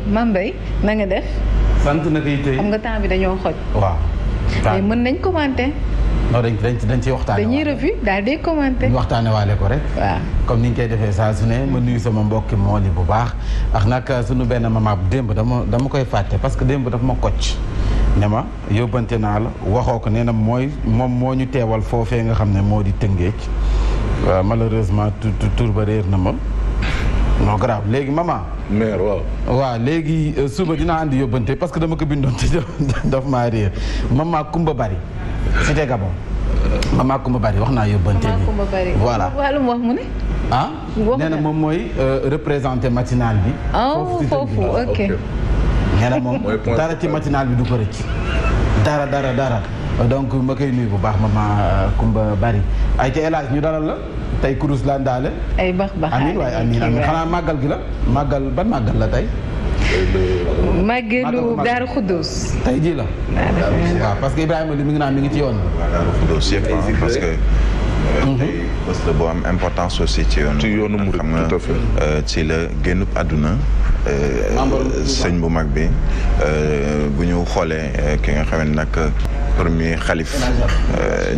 Mame Mbaye na nga def. sant na kay tey xam nga temps bi dañoo xoj. waaw. mais mën nañ commenter. non dañ ciy waxtaane dañuy revue daal di commenter. ñu waxtaane waale ko rek. waaw comme ni ñu koy defee saa su ne ma nuyu sama mbokki mool yi bu baax ak nag suñu benn maman démb dama koy fàtte parce que démb dafa ma kocc ne ma yóbbante naa la waxoo ko nee na moom moo ñu teewal foofee nga xam ne moo di Tëngéej malheureusement tur ba réer na ma non grave léegi maman. mère waaw léegi suba dinaa andi yóbbante parce que dama ko bindoon ci daf maa réer maman Kumba Bari Cité Gabon maman Kumba Bari wax naa yóbbante bi voilà wàllum wax mu ne. ah nee na moom mooy représenté matinal bi. foofu ok. nee na moom dara ci matinal bi du ko rëcc dara donc ma koy nuyu bu baax maman Kumba Bari ay ca élage ñu dalal la tey kurus laa ndaale ay bax amiin waaye amiin xanaa màggal gi la ban màggal la tey màggalu Daaru Xuddus tey jii la waaw parce que Ibrahima li mi ngi naan mi ngi ci yoon Daaru Xuddus yëpp parce que tey bés la boo am importance aussi ci yoonu murid xam nga ci la génnub àdduna sëñ bu mag bi bu ñu xoolee ki nga xam ne nag premier xalif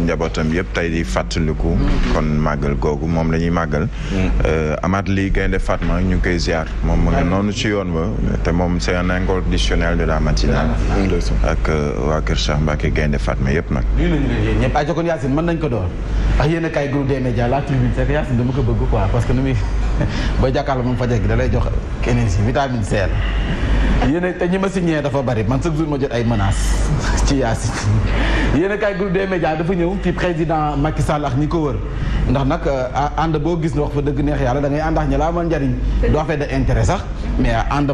njabootam yëpp tey di fàttaliku kon màggal googu moom la ñuy màggal amaat lii Gaynde Fatma ñu ngi koy ziar moom mu ngi noonu ci yoon ba te moom c'est un inconditionnel de la matinale ak waa Kër Cheikh Mbacké Gaynde Fatma yëpp nag ñëpp ay jokkoon Yacine mën nañ ko door ak yéen a kay groupe des médias la tribune c'est que Yacine dama ko bëgg quoi parce que nu muy ba jàkkaarloo moom fajar gi da lay jox keneen si vitamine C yéen te ñi ma signé dafa bari man chaque jour ma jot ay menaces ci Yacine yéen a kaay groupe des médias dafa ñëw ci président Macky Sall ak ñi ko wër ndax nag ànd boo gis ne wax fa dëgg neex yàlla da ngay ànd ak ñi la amal njariñ doo fee de intérêt sax mais ànd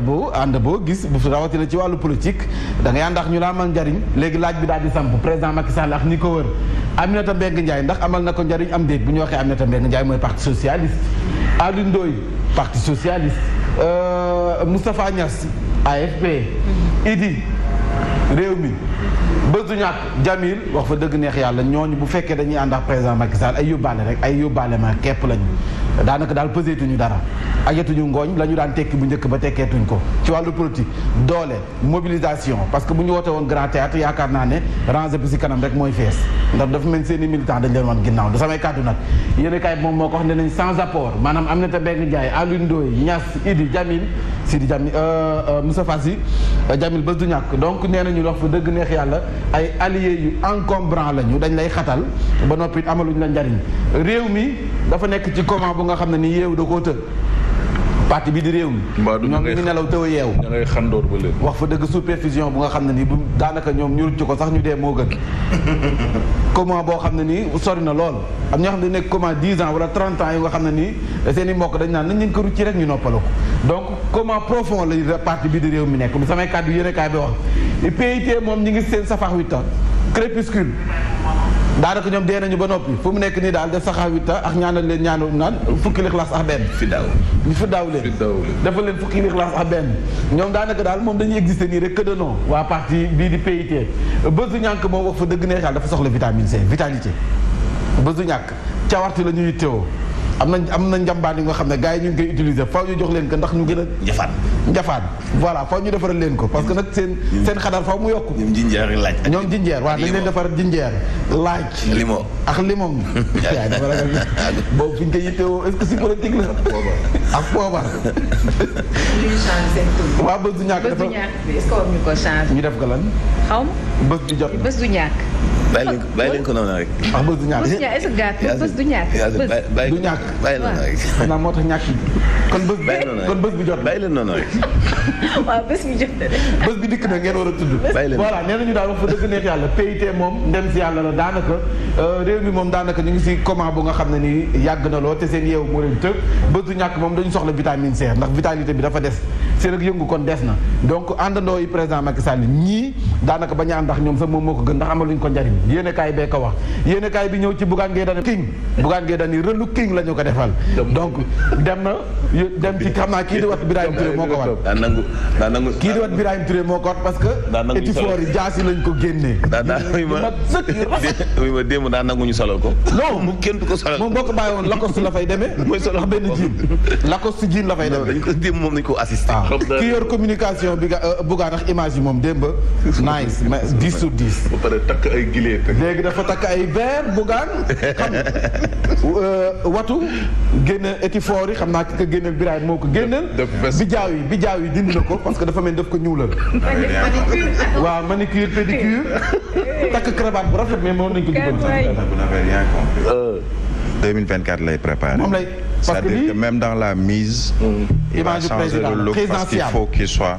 boo gis bu rawatina ci wàllu politique da ngay ànd ak ñu la amal njariñ léegi laaj bi daal di samp président Macky Sall ak ñi ko wër Aminata Mbengue Ndiaye ndax amal na ko njariñ am déet bu ñu waxee Aminata Mbengue Ndiaye mooy parti socialiste Aliou Ndoye parti socialiste Moustapha Niass AFP Idi réew mi bés du ñàkk Jamil wax fa dëgg neex yàlla ñooñu bu fekkee dañuy ànd ak président Macky Sall ay yóbbaale rek ay yóbbaale ma képp lañu daanaka daal peseetuñu dara ajatuñu ngooñ la ñu daan tekki bu njëkk ba tekkeetuñ ko ci wàllu politique doole mobilisation parce que bu ñu woote woon grand théâtre yaakaar naa ne rangé bi si kanam rek mooy fees ndax dafa mel seeni militant dañ leen wan ginnaaw da samay kàddu nag yéen kay moom moo ko wax ne nañ sans apport maanaam Aminata Mbengue Ndiaye Aliou Ndoye Niass Idi Jamil Sidi Jamil Moustapha Sy Jamil bés du ñàkk donc nee nañu wax fa dëgg neex yàlla ay alliés yu encombrant lañu dañ lay xatal ba noppi amaluñ la njariñ réew mi dafa nekk ci comment bu nga xam ne ni yeewu da koo të parti bi di réew mi ñoom ñu ngi nelaw tëw a yeewu da ngay xandoor ba léegi wax fa dëgg supervision bu nga xam ne nii bu daanaka ñoom ñu rucc ko sax ñu dee moo gën comment boo xam ne nii sori na lool am ñoo xam ne nekk comment 10 ans wala 30 ans yu nga xam ne nii seen i mbokk dañ naan nañ leen ko rucc rek ñu noppala ko donc comment profond la parti bi di réew mi nekk lu samay kàddu yéenekaay bi wax PIT moom ñi ngi seen safax 8 ans crépuscule daanaka ñoom dee nañu ba noppi fu mu nekk nii daal def saxaa witta ak ñaanal leen ñaanu naan fukki lixlaas ak benn ñu fi daaw leen dafa leen fukki lixlaas ak benn ñoom daanaka daal moom dañuy exister nii rek que de nom waa parti bii di PIT bésu ñàkk moom wax fa dëgg neex yàlla dafa soxla vitamine C vitalité bésu ñàkk cawarte la ñuy teewoo am na njambaan yi nga xam ne gars yi ñu ngi koy utiliser faw ñu jox leen ko ndax ñu gën a njafaan voilà faw ñu defaral leen ko parce que nag seen xadar faw mu yokku ñoom jinjeer waaw dañ leen defaral jinjeer laaj limon ak limon yaay dafa ragal boobu fi ñu koy yittewoo est-ce que si politique la ak poobar waaw bés du ñàkk dafa est-ce que war ñu ko changer ñu def ko lan xaw ma bés du jot bés du ñàkk bàyyi leen ko noonu rek. wax bés du ñàkk. est-ce que gàtt bés du ñàkk. du ñàkk bàyyi noonu rek. xanaa moo tax ñàkk kon bés bi jot. bàyyi leen noonu rek. waaw bés bi jot na de. bés bi dikk na ngeen war a tudd. bàyyi leen voilà nee nañu daal wax fa dëgg neex yàlla PIT moom ndem si yàlla la daanaka réew mi moom daanaka ñu ngi si comment bu nga xam ne nii yàgg na loo te seen yeewu moo leen tëg bés du ñàkk moom dañu soxla vitamine C ndax vitalité bi dafa des seen ak yëngu kon des na donc àndandoo yi président Macky Sall ñii daanaka bañ a ànd ndax ñoom sax moom moo ko gën ndax amaluñ ko njariñ yéenekaay bee ko wax yéenekaay bi ñëw ci Bougane Gueye Dany king Bougane Gueye Dany rëlu king la ñu ko defal donc dem ci xam naa kii di wat Birahim Touré moo ko wat kii di wat Birahim Touré moo ko wat parce que étifoor yi jaasi lañ ko génnee oui ma démb daa nangu ñu solal ko non mu kenn du ko solal moom boo ko bàyyi woon Lacoste la fay demee mooy solal benn jean Lacoste jean la fay demee dañ ko démb moom nañ ko assisté ki yor communication bi Bougane ak image yi moom démb nice mais 10 sur 10 ba pare takk ay gileet léegi dafa takk ay verre Bougane xam watu génne étifoor yi xam naa ki ko génneel Birahim moo ko génneel bi jaaw yi dindi na ko parce que dafa mel daf ko ñuulal waaw manicure pédicure takk cravate bu rafet mais moom nañ ko jubal vous n'avez rien compris 2024 lay préparé moom lay parce que c'est-à-dire que même dans la mise il va changer le look parce qu'il faut qu'il soit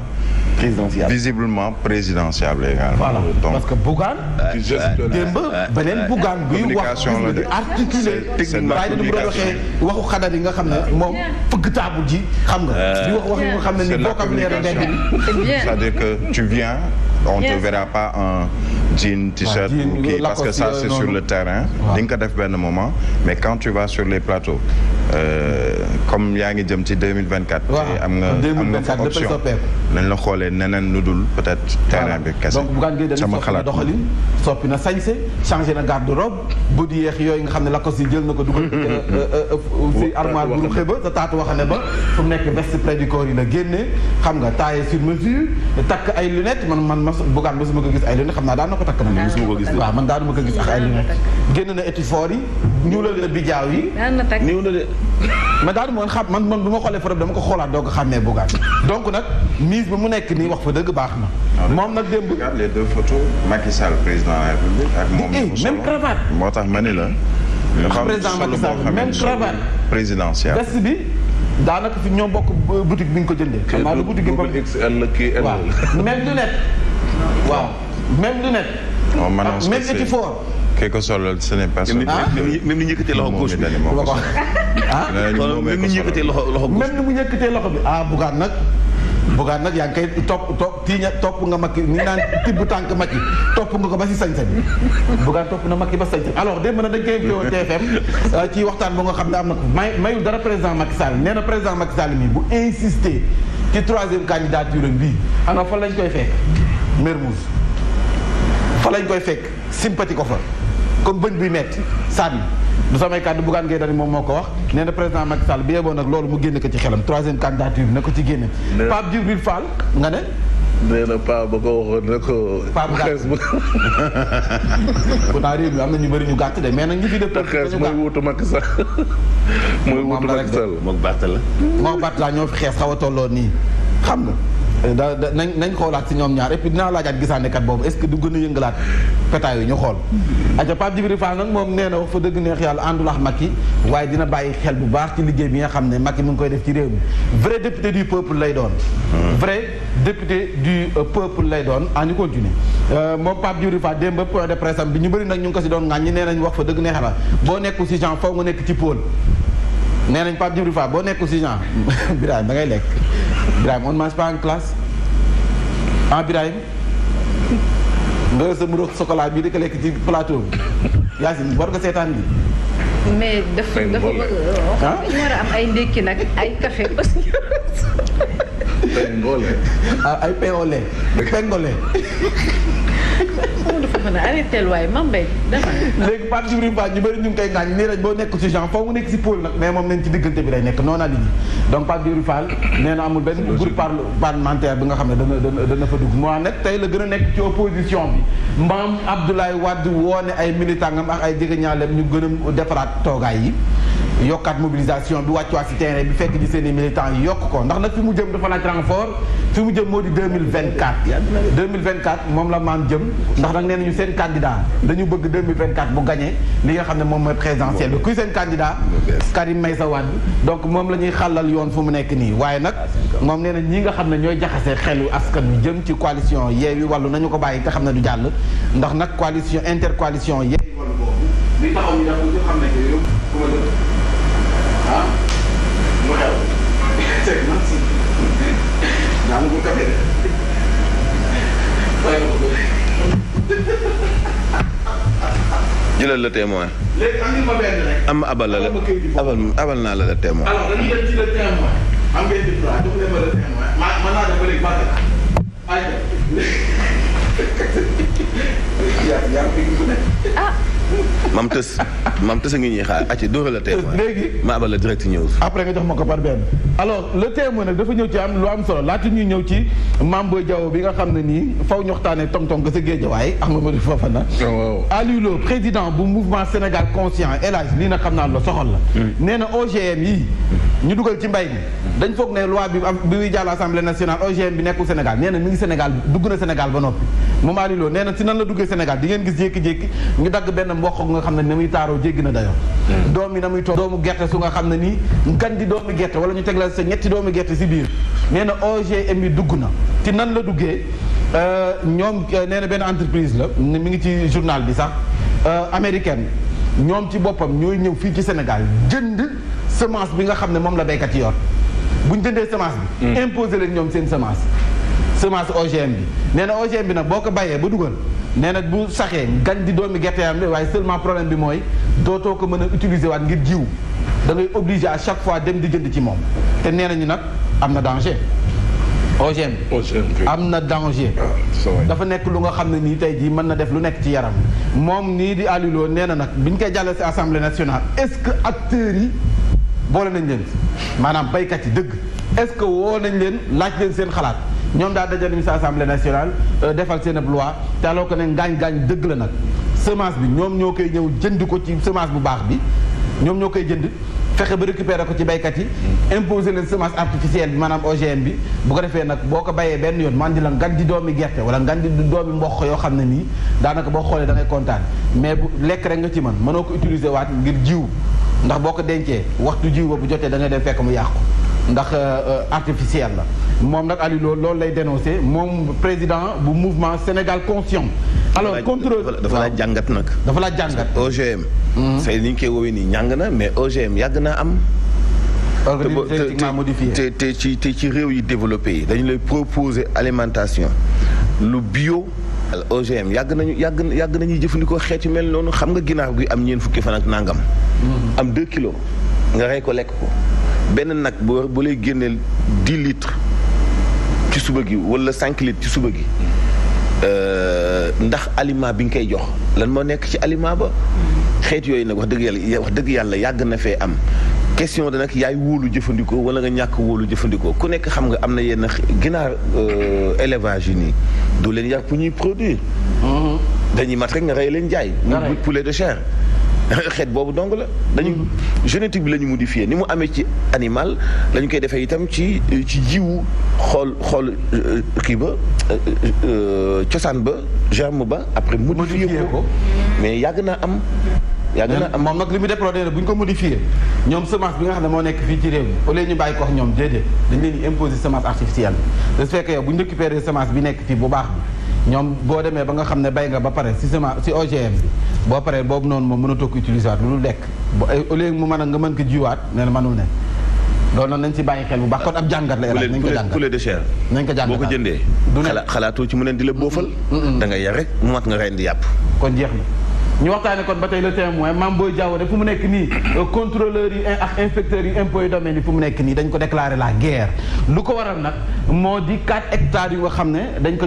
visiblement présidentiable également. Voilà donc parce que Bougane. démb beneen Bougane buy wax di articuler waaye dañu doon waxee waxu xadar yi nga xam ne moom fëgg taabu ji xam nga. di wax wax yi nga xam ne ni vocabulaire mbedd bi. c'est-à-dire que tu viens on te verra pas en jean t-shirt ou kii parce que ça c'est sur le terrain. di nga ko def benn moment mais quand tu vas sur les plateaux. comme yaa ngi jëm ci 2024. am nga fa option nañ la xoolee neneen lu dul peut-être terrain bi kese. donc Bougane Gueye Dany soppi na doxalin soppi na sañse changé na garde-robe bu di yeex yooyu nga xam ne Lacoste yi jël na ko dugal si armoire bu xëy ba sa taatu waxane ba fu mu nekk veste près du corps yi la génne xam nga taillé sur mesure takk ay lunettes man Bougane mosuma ko gis ay lunettes xam naa daan na ko takk na mosuma ko gis waaw man daanuma ko gis ak ay lunettes génn na étifoor yi ñuulal na bijaaw yi niw na de mais daal moon xam man bu ma xoolee photo dama ko xoolaat doo ko xàmmee Bougane donc nag mise bi mu nekk nii wax fa dëgg baax na moom nag démb les deux photos Macky Sall président de la République ak moom même cravate moo tax ma ni la président Macky Sall même cravate présidentielle veste bi daanaka fi ñoo bokk boutique bi nga ko jëndee xam naa la boutique bi XL la kii L waaw même lunette waaw même lunette même étifoor kii ko solal ce n'est pas même ni ñëkkatee loxo gauche bi ah même ni ñëkkatee loxo gauche même ni mu ñëkkatee loxo bi Bougane nag yaa ngi koy topp nga Macky ni naan tibb tànk Macky topp nga ko ba si sañ-sañ Bougane topp na Macky ba sañ-sañ alors démb na dañ koy invité woon TFM ci waxtaan bu nga xam ne am na ko mayul dara président Macky Sall nee na président Macky Sall mi bu insister ci 3e candidature bii xam nga fa lañ koy fekk Mermoz fa lañ koy fekk sympathie ko fa comme bëñ buy metti sànni du samay kàddu Bougane Gueye Dany moom moo ko wax nee na président Macky Sall bi yeboon nag loolu mu génne ko ci xelam 3e candidature na ko ci génne Pape Djibril Fall nga ne nee na Pape ba ko waxoon ne ko Pape xees bu pourtant réew mi am na ñu bëri ñu gàtt de mais nag ñi fi def xees mooy wuutu Macky Sall mooy wuutu Macky Sall mook Barth la mook Barth la ñoo fi xees xaw a tolloo nii xam nga nañ xoolaat si ñoom ñaar et puis dinaa laajaat gisaanekat boobu est-ce que du gën a yëngalaat pétaay yi ñu xool aja Pape Djibril Fall nag moom nee na wax fa dëgg neex yàlla àndul ak Macky waaye dina bàyyi xel bu baax ci liggéey bi nga xam ne Macky mu ngi koy def ci réew mi vrai député du peuple lay doon vrai député du peuple lay doon ñu continuer moom Pape Djibril Fall démb point de presse am bi ñu bëri nag ñu ngi ko si doon ŋàññi nee nañ wax fa dëgg neex la boo nekkul si genre faw nga nekk ci pôle nee nañ Pape Djibril Fall boo nekkul si genre Birahim da ngay lekk Birahim on mange pas en classe Birahim nga sa muro chocolat bii di ko lekk ci plateau bi Yacine war nga seetaan bi mais dafa bëgg ñu war a am ay ndékki nag ay café aussi ay pain au lait pengole dafa mën a arrêté waaye Mame Mbaye dama léegi Pape Djibril Fall ñu bëri ñu ngi koy ngaañ nii rek boo nekk ci genre foofu mu nekk si pôle nag mais moom nañ ci diggante bi lay nekk noonu la liggéey donc Pape Djibril Fall nee na amul benn groupe parlementaire bi nga xam ne dana fa dugg moo nag tey la gën a nekk ci opposition bi mbaam Abdoulaye Wade woone ay militangam ak ay jegeñaaleem ñu gën a defaraat toogaay yi yokkaat mobilisation bi wàccuwaat si terrain bi fekk ji seen i militants yi yokk ko ndax nag fi mu jëm dafa laaj renfort fi mu jëm moo di 2024 moom la maan jëm ndax nag nee nañu seen candidat dañu bëgg 2024 bu gagné li nga xam ne moom mooy présidentiel bi kuy seen candidat Karim Meïssa Wade donc moom la ñuy xàllal yoon fu mu nekk nii waaye nag moom nee na ñi nga xam ne ñooy jaxase xelu askan wi jëm ci coalition Yewwi Wallu nañu ko bàyyi te xam ne du jàll ndax nag coalition intercoalition Yewwi Wallu boobu li taxaw ñu def ñu xam ne yow ku ma dëkk mu xew c'est man si naa mu ko café jëlal le témoin. léegi andi ma benn rek. am abal la abal naa la le témoin. alors dañuy dem ci le témoin. am ngeen di droit jox leen ma le témoin. mën naa dem ba léegi bàtt la. ah. mam tës a ngi ñuy xaar acci dóora la témoin. léegi ma abal la direct news. après nga jox ma ko par benn. alors le témoin nag dafa ñëw ci am lu am solo laata ñuy ñëw ci Mame Boye Diao bi nga xam ne nii faw ñu waxtaanee tong-tong ga sa Guédiawaye ak Mamadou Fofana. waaw Aliou Lo président bu mouvement Sénégal conscient El Hadj lii nag xam naa la soxal la. nee na OGM yi ñu dugal ci mbay mi. dañ foog ne loi bi muy jàll assemblée nationale OGM bi nekkul Sénégal nee na mi ngi Sénégal dugg na Sénégal ba noppi. moom Aliou Lo nee na si nan la duggee Sénégal di ngeen gis jékki-jékki ñu dagg benn mboq nga xam ne ni muy taaroo jéggi na dayoo. doom yi na muy toog doomu gerte su nga xam ne nii ngan di doomu gerte wala ñu teg la sa ñetti doomu gerte si biir nee na OGM bi dugg na ci nan la duggee ñoom nee na benn entreprise la mi ngi ci journal bi sax américaine ñoom ci boppam ñooy ñëw fii ci Sénégal jënd semence bi nga xam ne moom la béykat yi yor bu ñu jëndee semence bi. imposé leen ñoom seen semence OGM bi nee na OGM bi nag boo ko bàyyee ba dugal nee na bu saxee gañ di doomi gerte am de waaye seulement problème bi mooy dootoo ko mën a utiliser waat ngir jiw da ngay obligé à chaque fois dem di jënd ci moom te nee nañu nag am na danger. OGM am na danger. dafa nekk lu nga xam ne nii tey jii mën na def lu nekk ci yaram moom nii di Aliou Lo nee na nag bi ñu koy jàllale si assemblée nationale est-ce que acteurs yi boole nañ leen maanaam baykat yi dëgg est-ce que woo nañ leen laaj leen seen xalaat ñoom daal dajale nañu si assemblée nationale defal seen ab loi te alors que ne ngaañ-ngaañ dëgg la nag semence bi ñoom ñoo koy ñëw jënd ko ci semence bu baax bi ñoom ñoo koy jënd fexe ba récupérer ko ci baykat yi imposer leen semence artificielle bi maanaam OGM bi bu ko defee nag boo ko bayee benn yoon man di la ngan di doomi gerte wala ngan di doomi mboq yoo xam ne nii daanaka boo xoolee da ngay kontaan mais bu lekk rek nga ci mën mënoo ko utiliser waat ngir jiw ndax boo ko dencee waxtu jiw ba bu jotee da ngay dem fekk mu yàqu ndax artificiel la moom nag Aliou Lo loolu lay dénoncé moom président bu mouvement Sénégal conscient. alors contrôle dafa la jàngat nag. dafa la jàngat OGM. say ni ñu koy woowee nii ñàng na mais OGM yàgg naa am. génétiquement modifié te ci réew yi développé yi dañu lay proposer alimentation lu bio. OGM yàgg nañuy jëfandikoo xeet yu mel noonu xam nga ginaar guy am ñeent fukki fan ak nangam. am 2 kilos nga rey ko lekk ko benn nag bu lay génneel 10 litres ci suba gi wala 5 litres ci suba gi ndax aliment bi nga koy jox lan moo nekk ci aliment ba xeet yooyu nag wax dëgg yàlla yàgg na fee am question da nag yaay wóolu jëfandikoo wala nga ñàkk wóolu jëfandikoo ku nekk xam nga am na yenn ginaar élevage yi nii doo leen yar pour ñuy produire dañuy mat rek nga rey leen jaay muy poulet de chair xeet boobu dong la dañu génétique bi la ñu modifié ni mu amee ci animal la ñu koy defee itam ci jiwu xool kii ba cosaan ba germe ba après modifié ko mais yàgg naa am moom nag li mu déploré bu ñu ko modifié ñoom semence bi nga xam ne moo nekk fii ci réew mi au lieu ñu bàyyi ko wax ñoom déedéet dañ leen di imposer semence artificielle de ce fait que yow bu ñu récupéré semence bi nekk fii bu baax bi ñoom boo demee ba nga xam ne bay nga ba pare si semence si OGM bi boo paree boobu noonu moom mënatoo ko utiliser waat lu lekk au lieu mu mën a nga mën ko jiwaat nee na mënul ne loolu noonu nañ ci bàyyi xel bu baax kon ab jàngat la nañ ko jàngat poulet de chair nañ ko jàngat boo ko jëndee xalaatoo ci mu neen di la boofal da ngay yar rek mu mat nga rendi yàpp kon jeex na ñu waxtaane kon ba tey le témoin Mame Boye Diao de fu mu nekk nii contrôleurs yi ak inspecteurs yi impôts yi domaine yi fu mu nekk nii dañ ko déclaré la guerre lu ko waral nag moo di 4 hectares yu nga xam ne dañ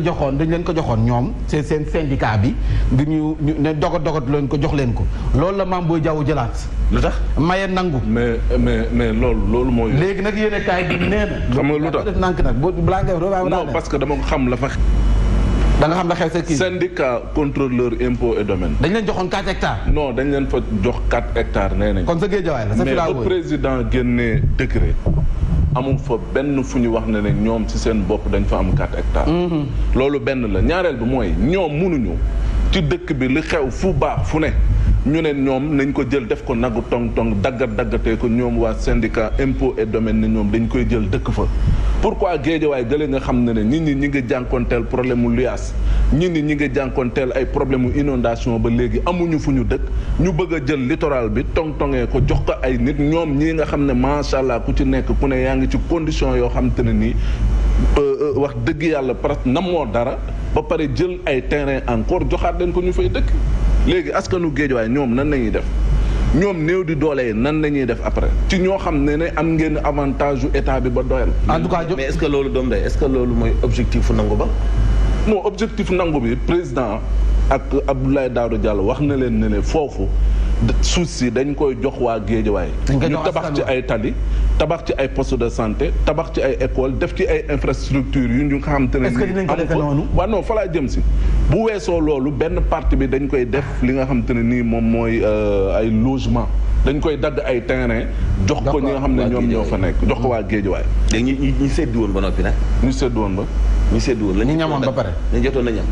leen ko joxoon ñoom seen syndicat bi ngir ñu ne dogat leen ko jox leen ko loolu la Mame Boye Diao jëlaat lu tax maye nangu mais loolu mooy léegi nag yéene kaay bi nee na xam nga lu tax def nank nag balaa ngay non parce que dama ko xam la fa da nga xam la xew sa kii syndicat contrôleur impôt et domaine dañ leen joxoon 4 hectares non dañ leen fa jox 4 hectares nee nañ kon sa Guédiawaye la sa mais ba président génnee décret amul fa benn fu ñu wax ne ne ñoom ci seen bopp dañ fa am 4 hectares loolu benn la ñaareel bi mooy ñoom mënuñu ci dëkk bi li xew fu baax fu ne ñu ne ñoom nañ ko jël def ko nagu tong daggatee ko ñoom waa syndicat impôt et domaine ne ñoom dañ koy jël dëkk fa pourquoi Guédiawaye gële nga xam ne nit ñi ñi ngi jànkoonteel problème mu luyaas ñi ngi jànkoonteel ay problème mu inondation ba léegi amuñu fu ñu dëkk ñu bëgg a jël littoral bi tongee ko jox ko ay nit ñoom ñii nga xam ne macha allah ku ci nekk ku ne yaa ngi ci condition yoo xam te ne nii wax dëgg yàlla presque namoo dara ba pare jël ay terrain encore joxaat leen ko ñu fay dëkk léegi askanu Guédiawaye ñoom nan nañuy def ñoom néew di doole yi nan nañuy def après ci ñoo xam ne am ngeen avantage yu état bi ba doyal. en tout cas mais est-ce que loolu doom day est-ce que loolu mooy objectif nangu ba. non objectif nangu bi président ak Abdoulaye Daouda Diallo wax na leen ne foofu suuf si dañ koy jox waa Guédiawaye ñu tabax ci ay tali tabax ci ay poste de santé tabax ci ay école def ci ay infrastructure yu ñu nga xam te ne waaw non fa laa jëm si bu weesoo loolu benn partie bi dañ koy def li nga xam te ne nii moom mooy ay logement dañ koy dagg ay terrain jox ko ñi nga xam ne ñoom ñoo fa nekk jox ko waa Guédiawaye léegi ñi seddu woon ba noppi nag ñu seddu woon ba ñu seddu woon la ñu ñamoon ba pare ñu jotoon na ñam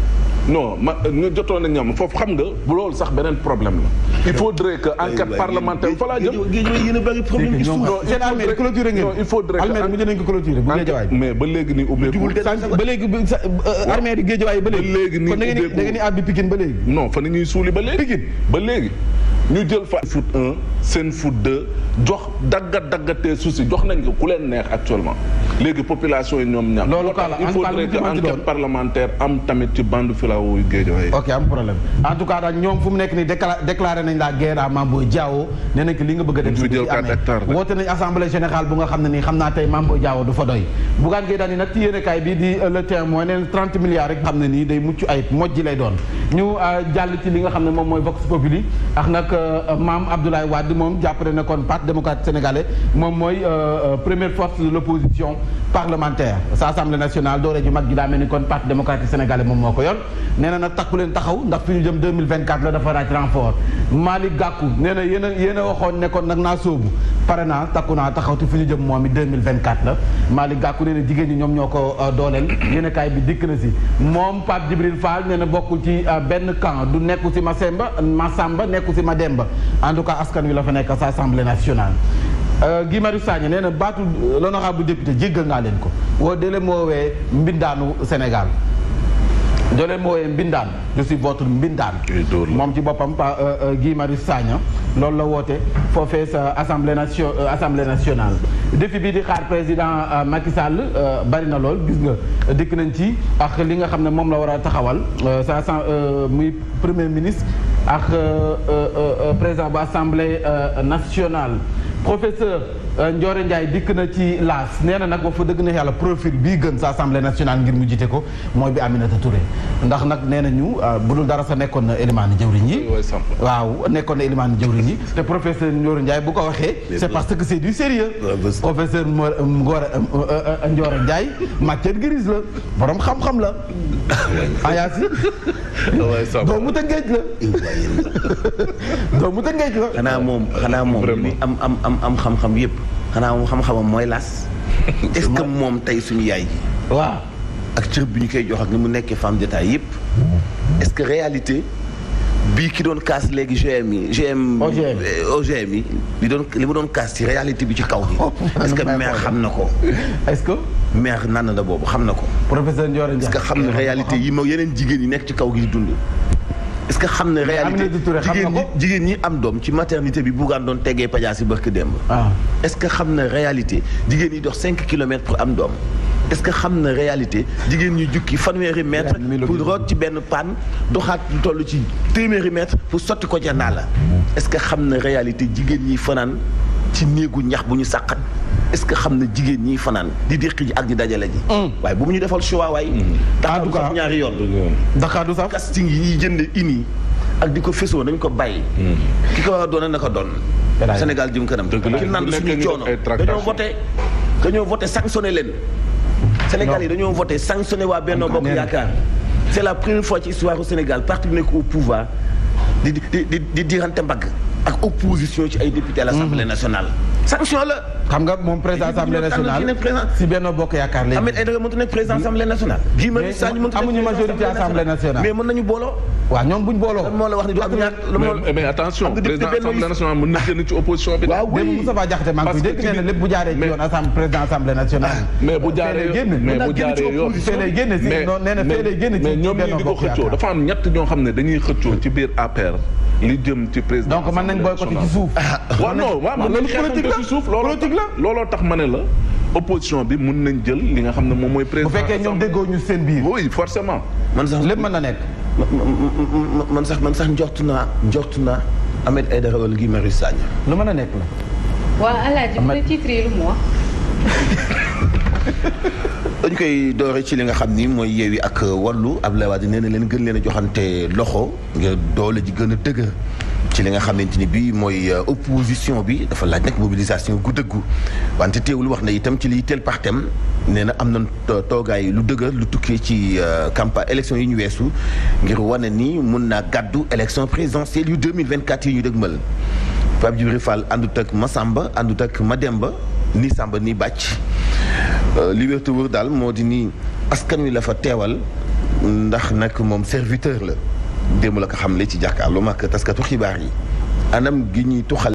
non ñu jotoon na ñam foofu xam nga bu loolu sax beneen problème la il faudrait que enquête parlementaire fa laa jëm yéen a bëri problème ci suuf seen armée clôturé ngeen il faudrait que armée mujj nañ ko clôturé bu Guédiawaye mais ba léegi nii ubbeeku ba léegi armée di Guédiawaye ba léegi nii kon da ngeen ni àbbi Pikine ba léegi non fa ni ñuy suuli ba léegi Pikine ba léegi ñu jël fa foot 1 seen foot 2 jox daggatee suuf si jox nañ ko ku leen neex actuellement léegi population yi ñoom ñam loolu il faudrait que enquête parlementaire am tamit ci bande filao yu Guédiawaye ok am problème en tout cas daal ñoom fu mu nekk nii déclaré nañ la guerre à Mame Boye Diao nee nañ que li nga bëgg a def fi jël 4 hectares woote nañ assemblée générale bu nga xam ne nii xam naa tey Mame Boye Diao du fa doy Bougane Gueye Dany nag ci yéenekaay bi di Le Témoin nee na 30 milliards rek xam ne nii day mucc ayib mojji lay doon ñu jàll ci li nga xam ne moom mooy Vox Populi ak nag Mame Abdoulaye Wade moom jàppale na kon Parti démocratique sénégalais moom mooy première force de l'opposition parlementaire sa assemblée nationale doole ju mag gi daa mel ni kon Parti démocratique sénégalais moom moo ko yor nee na nag takku leen taxaw ndax fi ñu jëm 2024 la dafa raaj renfort Malick Gakou nee na yéen a waxoon ne kon nag naa sóobu pare naa takku naa taxaw te fi ñu jëm moom it 2024 la Malick Gakou nee na jigéen ñi ñoom ñoo ko dooleel yéen a kaay bi dikk na si moom Pape Djibril Fall nee na bokkul ci benn camp du nekku si Massamba nekku si Mademba en tout cas askan wi la fa nekk sa assemblée nationale Guy Marius Sagna nee na baatu l'honorable député jéggal naa leen ko woo dee leen moo woowee mbindaanu Sénégal doo leen moo woowee mbindaan je suis votre mbindaan moom ci boppam Guy Marius Sagna loolu la woote foofee sa assemblée nationale défi bi di xaar président Macky Sall bari na lool gis nga dikk nañ ci ak li nga xam ne moom la war a taxawal muy premier ministre ak président bu assemblée nationale professeur Ndiore Ndiaye dikk na ci laas nee na nag wax fa dëgg na yàlla profil bii gën sa assemblée nationale ngir mu jiite ko mooy bi Aminata Touré ndax nag nee nañu bu dul dara sa nekkoon na élimaani jëwriñ yi waaw nekkoon na élimaani jëwriñ yi te professeur Ndiore Ndiaye bu ko waxee c'est parce que c'est du sérieux professeur Ndiore Ndiaye matière grise la borom xam-xam la ayaasi doomu Tëngéej la doomu Tëngéej la xanaa moom li am xam-xam yëpp xanaa moom xam-xamam mooy las est-ce que moom tey suñu yaay ji waaw ak cër bi ñu koy jox ak ni mu nekkee femme d'état yëpp est-ce que réalité bii ki doon kaas léegi OGM yi li mu doon kaas ci réalité bi ci kaw gi est-ce que maire xam na ko est-ce que maire nan la boobu xam na ko professeur Ndiore Ndiaye est-ce que xam na réalité yi moo yeneen jigéen yi nekk ci kaw gi di dund est-ce que xam na réalité jigéen ñi am doom ci maternité bi Bougane doon teggee pajaas yi barki démb est-ce que xam na réalité jigéen ñi dox 5 kilomètres pour am doom est-ce que xam na réalité jigéen ñi jukki fanweeri mètre pour root ci benn panne doxaat lu toll ci téeméeri mètre pour sotti ko ca ndaa la est-ce que xam na réalité jigéen ñi fanaan ci néegu ñax bu ñu sàqat est-ce que xam na jigéen ñi fanaan di déqi ji ak di dajale ji waaye bu mu ñu defal choix waay Dakar du saf ñaari yoon Dakar du saf casting yi ñuy jënd ini ak di ko fesoo nañ ko bàyyi ki ko war a doon na ko doon Sénégal jëm kanam ki naan suñu coono dañoo voté sanctionné leen Sénégal yi dañoo voté sanctionné waa Benno Bokk Yaakaar c'est la première fois ci histoire au Sénégal parti bi nekk au pouvoir di dirante mbagg ak opposition ci ay députés à l'Assemblée nationale sanction la xam nga moom président assemblée nationale si Benno Bokk Yaakaar léegi Ahmed Aïdara mënut nekk président assemblée nationale Guy Marius Sagna mënut amuñu majorité assemblée nationale mais mën nañu booloo waaw ñoom buñ booloo moo la wax ni du am ñaar mais attention président assemblée nationale mën na génn ci opposition bi waaw démb Moustapha Diakhaté maa ngi koy dégg nee na lépp bu jaaree ci yoon président assemblée nationale mais bu jaaree yoon fee lay génn si non nee na fee lay génn ci mais ñoom ñi di ko xëccoo dafa am ñett ñoo xam ne dañuy xëccoo ci biir APR li jëm ci président donc mën nañ boycotté ci suuf waaw non waaw mën nañ xeexante ci suuf looloo tax ma ne la opposition bi mën nañ jël li nga xam ne moom mooy président bu fekkee ñoom déggoo ñu seen biir oui forcément man sax lépp mën na nekk man sax njortu naa Ahmed Aïdara wala Guy Marius Sagna. lu mën a nekk la. waa Alaaji bu ne titre yi lu mu wax. dañ koy doore ci li nga xam ni mooy Yewwi ak Wallu Abdoulaye Wade nee na leen gën leen a joxante loxo ngir doole ji gën a dëgër ci li nga xamante ni bii mooy opposition bi dafa laaj nag mobilisation gu dëggu wante teewul wax na itam ci liy teel partem nee na am na toogaay lu dëgër lu tukkee ci campagne élection yi ñu weesu ngir wane ni mun naa gàddu élection présidentielle yu 2024 yi ñu dëgmal Pape Djibril Fall àndut ak Massamba àndut ak Mademba ni Samba ni Bàcc li wér te wër daal moo di ni askan wi la fa teewal ndax nag moom serviteur la démb la ko xamle ci jàkkaarloo ak taskatu xibaar yi anam gi ñuy tuxal